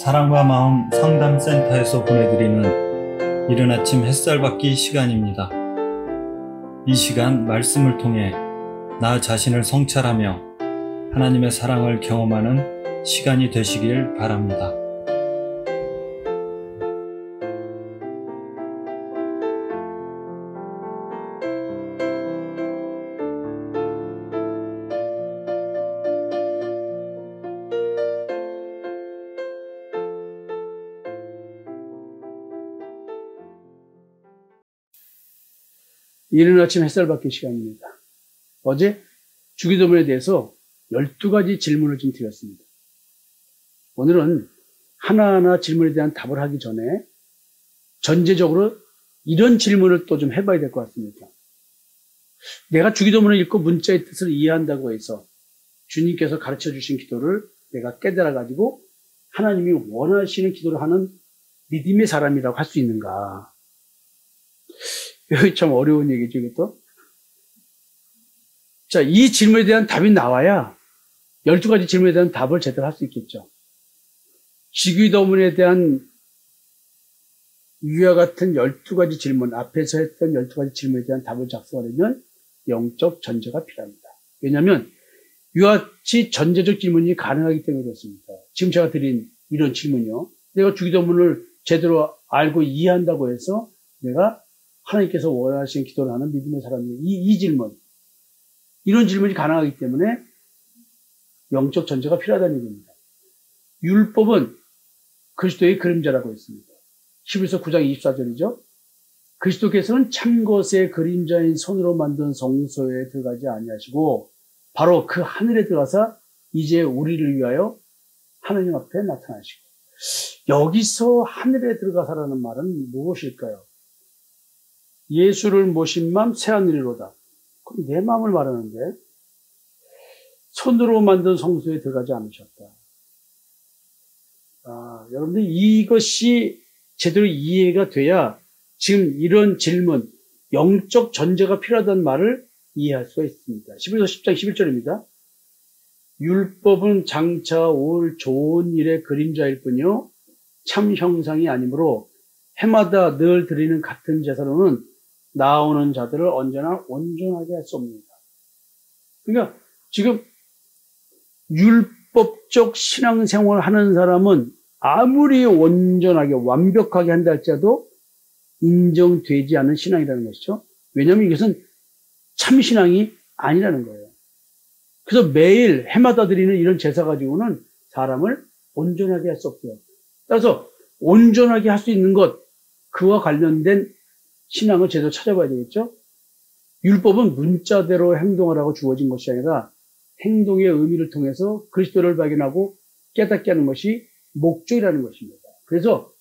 사랑과 마음 상담센터에서 보내드리는 이른 아침 햇살 받기 시간입니다. 이 시간 말씀을 통해 나 자신을 성찰하며 하나님의 사랑을 경험하는 시간이 되시길 바랍니다. 이른 아침 햇살 받기 시간입니다. 어제 주기도문에 대해서 12가지 질문을 좀 드렸습니다. 오늘은 하나하나 질문에 대한 답을 하기 전에 전제적으로 이런 질문을 또 좀 해봐야 될 것 같습니다. 내가 주기도문을 읽고 문자의 뜻을 이해한다고 해서 주님께서 가르쳐 주신 기도를 내가 깨달아가지고 하나님이 원하시는 기도를 하는 믿음의 사람이라고 할 수 있는가? 여기 참 어려운 얘기죠, 이것도. 자, 이 질문에 대한 답이 나와야 12가지 질문에 대한 답을 제대로 할 수 있겠죠. 주기도문에 대한 위와 같은 12가지 질문, 앞에서 했던 12가지 질문에 대한 답을 작성하려면 영적 전제가 필요합니다. 왜냐하면 이와 같이 전제적 질문이 가능하기 때문에 그렇습니다. 지금 제가 드린 이런 질문이요. 내가 주기도문을 제대로 알고 이해한다고 해서 내가 하나님께서 원하시는 기도를 하는 믿음의 사람이에요. 이 질문. 이런 질문이 가능하기 때문에 영적 전제가 필요하다는 얘기입니다. 율법은 그리스도의 그림자라고 했습니다. 히브리서 9장 24절이죠. 그리스도께서는 참 것의 그림자인 손으로 만든 성소에 들어가지 아니하시고 바로 그 하늘에 들어가서 이제 우리를 위하여 하나님 앞에 나타나시고. 여기서 하늘에 들어가서라는 말은 무엇일까요? 예수를 모신 맘 새하늘이로다. 그럼 내 마음을 말하는데 손으로 만든 성소에 들어가지 않으셨다. 여러분들 이것이 제대로 이해가 돼야 지금 이런 질문, 영적 전제가 필요하다는 말을 이해할 수가 있습니다. 11서 10장 11절입니다. 율법은 장차 올 좋은 일의 그림자일 뿐이요 참 형상이 아니므로 해마다 늘 드리는 같은 제사로는 나오는 자들을 언제나 온전하게 할 수 없습니다. 그러니까 지금 율법적 신앙생활을 하는 사람은 아무리 온전하게 완벽하게 한다 할지라도 인정되지 않는 신앙이라는 것이죠. 왜냐하면 이것은 참신앙이 아니라는 거예요. 그래서 매일 해마다 드리는 이런 제사 가지고는 사람을 온전하게 할 수 없어요. 따라서 온전하게 할 수 있는 것, 그와 관련된 신앙을 제대로 찾아봐야 되겠죠. 율법은 문자대로 행동하라고 주어진 것이 아니라 행동의 의미를 통해서 그리스도를 발견하고 깨닫게 하는 것이 목적이라는 것입니다. 그래서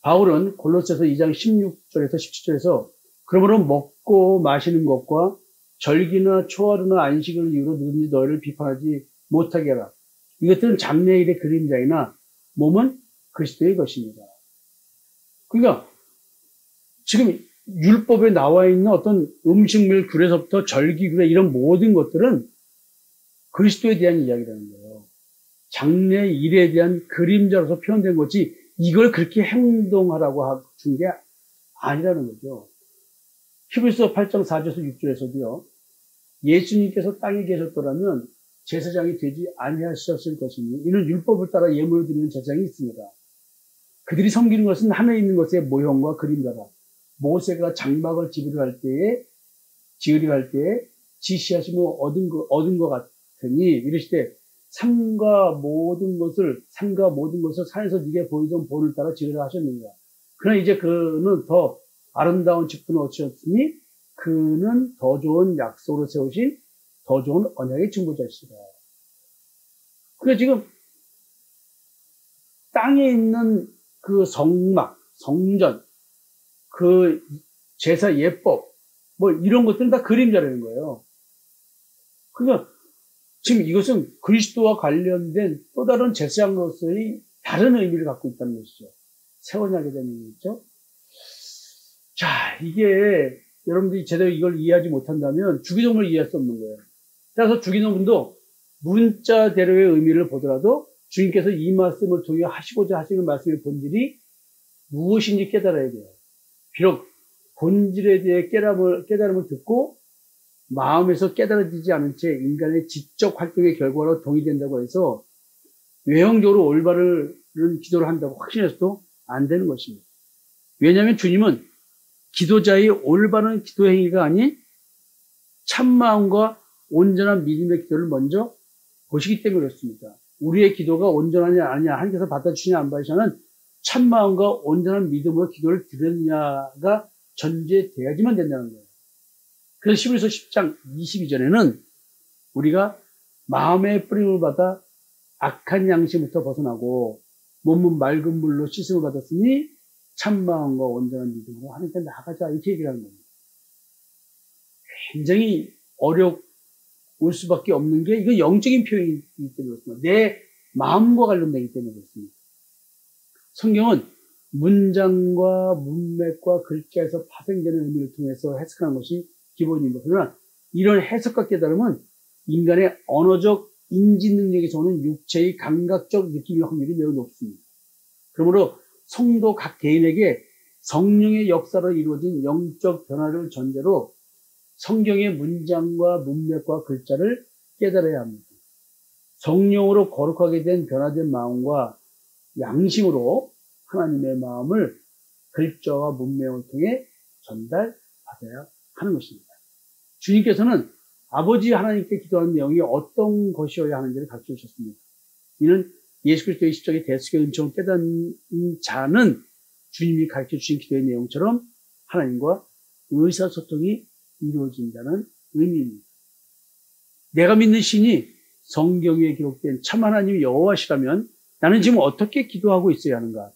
바울은 골로새서 2장 16절에서 17절에서 그러므로 먹고 마시는 것과 절기나 초하루나 안식을 이유로 누구든지 너희를 비판하지 못하게 하라. 이것들은 장래일의 그림자이나 몸은 그리스도의 것입니다. 그러니까 지금 율법에 나와 있는 어떤 음식물 귤에서부터 절기 귤에 이런 모든 것들은 그리스도에 대한 이야기라는 거예요. 장래 일에 대한 그림자로서 표현된 거지 이걸 그렇게 행동하라고 준 게 아니라는 거죠. 히브리서 8장 4절에서 6절에서도요. 예수님께서 땅에 계셨더라면 제사장이 되지 아니하셨을 것이니 이는 율법을 따라 예물을 드리는 제사장이 있습니다. 그들이 섬기는 것은 하늘에 있는 것의 모형과 그림자다. 모세가 장막을 지으려 할 때에 지시하시며 얻은 것 같으니 이르시되 산과 모든 것을 산에서 네게 보이던 본을 따라 지으려 하셨느니라. 그러나 이제 그는 더 아름다운 직분을 얻으셨으니 그는 더 좋은 약속으로 세우신 더 좋은 언약의 증거자시다. 그러니까 지금 땅에 있는 그 성막, 성전, 그 제사 예법, 뭐 이런 것들은 다 그림자라는 거예요. 그러니까 지금 이것은 그리스도와 관련된 또 다른 제사장으로서의 다른 의미를 갖고 있다는 것이죠. 새 언약에 대한 의미죠. 자, 이게 여러분들이 제대로 이걸 이해하지 못한다면 주기도문을 이해할 수 없는 거예요. 따라서 주기도문도 문자대로의 의미를 보더라도 주님께서 이 말씀을 통해 하시고자 하시는 말씀의 본질이 무엇인지 깨달아야 돼요. 비록 본질에 대해 깨달음을 듣고 마음에서 깨달아지지 않은 채 인간의 지적 활동의 결과로 동의된다고 해서 외형적으로 올바른 기도를 한다고 확신해서도 안 되는 것입니다. 왜냐하면 주님은 기도자의 올바른 기도 행위가 아닌 참마음과 온전한 믿음의 기도를 먼저 보시기 때문에 그렇습니다. 우리의 기도가 온전하냐 아니냐, 하나님께서 받아주시냐 안 받으시냐는 참마음과 온전한 믿음으로 기도를 드렸느냐가 전제돼야지만 된다는 거예요. 그래서 히브리서 10장 22절에는 우리가 마음의 뿌림을 받아 악한 양심부터 벗어나고 몸은 맑은 물로 씻음을 받았으니 참마음과 온전한 믿음으로 하나님께 나가자, 이렇게 얘기를 하는 겁니다. 굉장히 어려울 수밖에 없는 게 이거 영적인 표현이기 때문에 그렇습니다. 내 마음과 관련되기 때문에 그렇습니다. 성경은 문장과 문맥과 글자에서 파생되는 의미를 통해서 해석하는 것이 기본입니다. 그러나 이런 해석과 깨달음은 인간의 언어적 인지 능력에서 오는 육체의 감각적 느낌의 확률이 매우 높습니다. 그러므로 성도 각 개인에게 성령의 역사로 이루어진 영적 변화를 전제로 성경의 문장과 문맥과 글자를 깨달아야 합니다. 성령으로 거룩하게 된 변화된 마음과 양심으로 하나님의 마음을 글자와 문맥을 통해 전달받아야 하는 것입니다. 주님께서는 아버지 하나님께 기도하는 내용이 어떤 것이어야 하는지를 가르쳐 주셨습니다. 이는 예수 그리스도의 십자가의 대속의 은총을 깨닫는 자는 주님이 가르쳐 주신 기도의 내용처럼 하나님과 의사소통이 이루어진다는 의미입니다. 내가 믿는 신이 성경에 기록된 참 하나님 여호와시라면 나는 지금 어떻게 기도하고 있어야 하는가?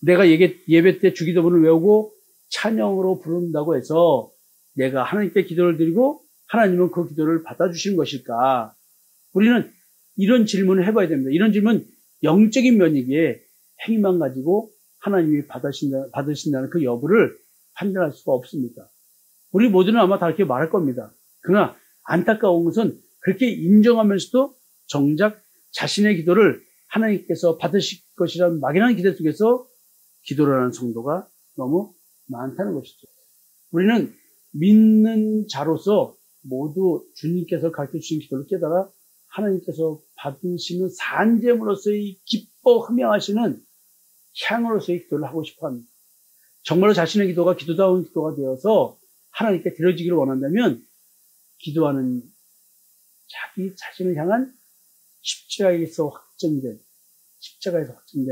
내가 예배 때 주기도문을 외우고 찬양으로 부른다고 해서 내가 하나님께 기도를 드리고 하나님은 그 기도를 받아주시는 것일까? 우리는 이런 질문을 해봐야 됩니다. 이런 질문 영적인 면이기에 행위만 가지고 하나님이 받으신다는 그 여부를 판단할 수가 없습니다. 우리 모두는 아마 다 이렇게 말할 겁니다. 그러나 안타까운 것은 그렇게 인정하면서도 정작 자신의 기도를 하나님께서 받으실 것이라는 막연한 기대 속에서 기도를 하는 성도가 너무 많다는 것이죠. 우리는 믿는 자로서 모두 주님께서 가르쳐 주신 기도를 깨달아 하나님께서 받으시는 산재물로서의 기뻐 흠양하시는 향으로서의 기도를 하고 싶어 합니다. 정말로 자신의 기도가 기도다운 기도가 되어서 하나님께 드려지기를 원한다면 기도하는 자기 자신을 향한 십자가에서 확정된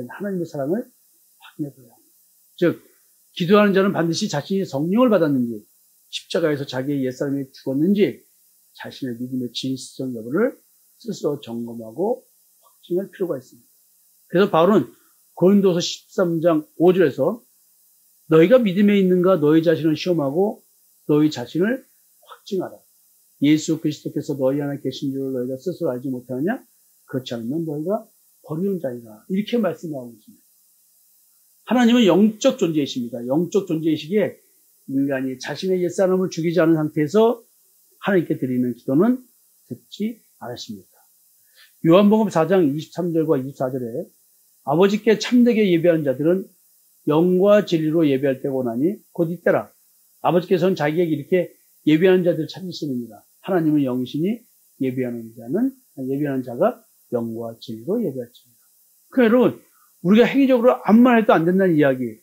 하나님의 사랑을 확인해 보여야 합니다. 즉 기도하는 자는 반드시 자신이 성령을 받았는지 십자가에서 자기의 옛사람이 죽었는지 자신의 믿음의 진실성 여부를 스스로 점검하고 확증할 필요가 있습니다. 그래서 바울은 고린도서 13장 5절에서 너희가 믿음에 있는가 너희 자신을 시험하고 너희 자신을 확증하라. 예수 그리스도께서 너희 안에 계신 줄을 너희가 스스로 알지 못하느냐? 그렇지 않으면 너희가 버리는 자이다. 이렇게 말씀하고 있습니다. 하나님은 영적 존재이십니다. 영적 존재이시기에 인간이 자신의 옛사람을 죽이지 않은 상태에서 하나님께 드리는 기도는 듣지 않으십니다. 요한복음 4장 23절과 24절에 아버지께 참되게 예배하는 자들은 영과 진리로 예배할 때가 오나니 곧 이때라. 아버지께서는 자기에게 이렇게 예배하는 자들을 찾으시느니라. 하나님은 영이시니 예배하는 자가 영과 진리로 예배할지니라. 그러니까 여러분, 우리가 행위적으로 아무말 해도 안 된다는 이야기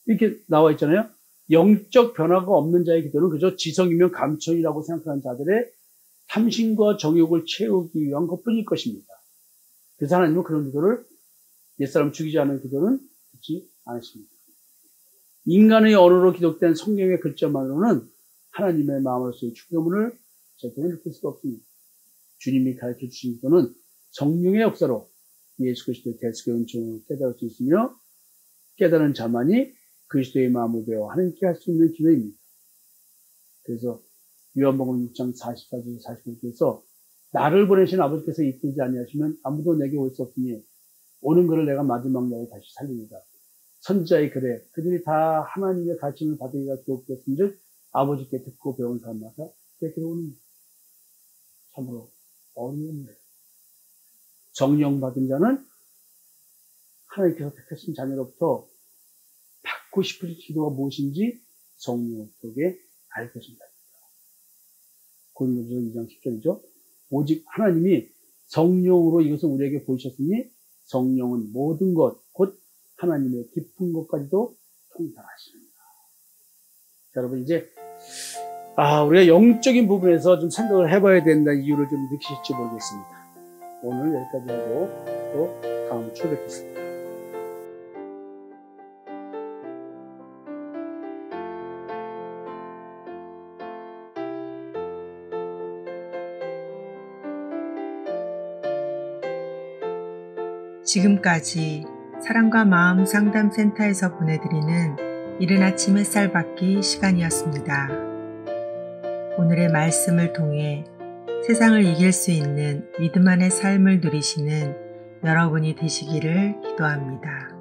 이렇게 나와 있잖아요. 영적 변화가 없는 자의 기도는 그저 지성이면 감천이라고 생각하는 자들의 탐심과 정욕을 채우기 위한 것뿐일 것입니다. 그래서 하나님은 그런 기도를 옛사람 죽이지 않은 기도는 듣지 않으십니다. 인간의 언어로 기록된 성경의 글자만으로는 하나님의 마음으로서의 축도문을 제대로 느낄 수가 없습니다. 주님이 가르쳐 주신 기도는 성령의 역사로 예수 그리스도의 대속의 은총을 깨달을 수 있으며 깨달은 자만이 그리스도의 마음을 배워 하나님께 할 수 있는 기도입니다. 그래서 요한복음 6장 44절 45절에서 나를 보내신 아버지께서 이끌지 아니하시면 아무도 내게 올 수 없으니 오는 그를 내가 마지막 날에 다시 살립니다. 선지자의 글에 그들이 다 하나님의 가르침을 받으리라 기록되었은즉 아버지께 듣고 배운 사람마다 그렇게 오는 참으로 어려운 일. 정령 받은 자는 하나님께서 택하신 자녀로부터 받고 싶은 기도가 무엇인지 성령 속에 알게 하신다. 고린도전서 2장 10절이죠. 오직 하나님이 성령으로 이것을 우리에게 보이셨으니 성령은 모든 것, 곧 하나님의 깊은 것까지도 통달하십니다. 자, 여러분 이제 우리가 영적인 부분에서 좀 생각을 해봐야 된다는 이유를 좀 느끼실지 모르겠습니다. 오늘 여기까지 하고 또 다음 주에 뵙겠습니다. 지금까지 사랑과 마음 상담센터에서 보내드리는 이른 아침 햇살 받기 시간이었습니다. 오늘의 말씀을 통해 세상을 이길 수 있는 믿음 안의 삶을 누리시는 여러분이 되시기를 기도합니다.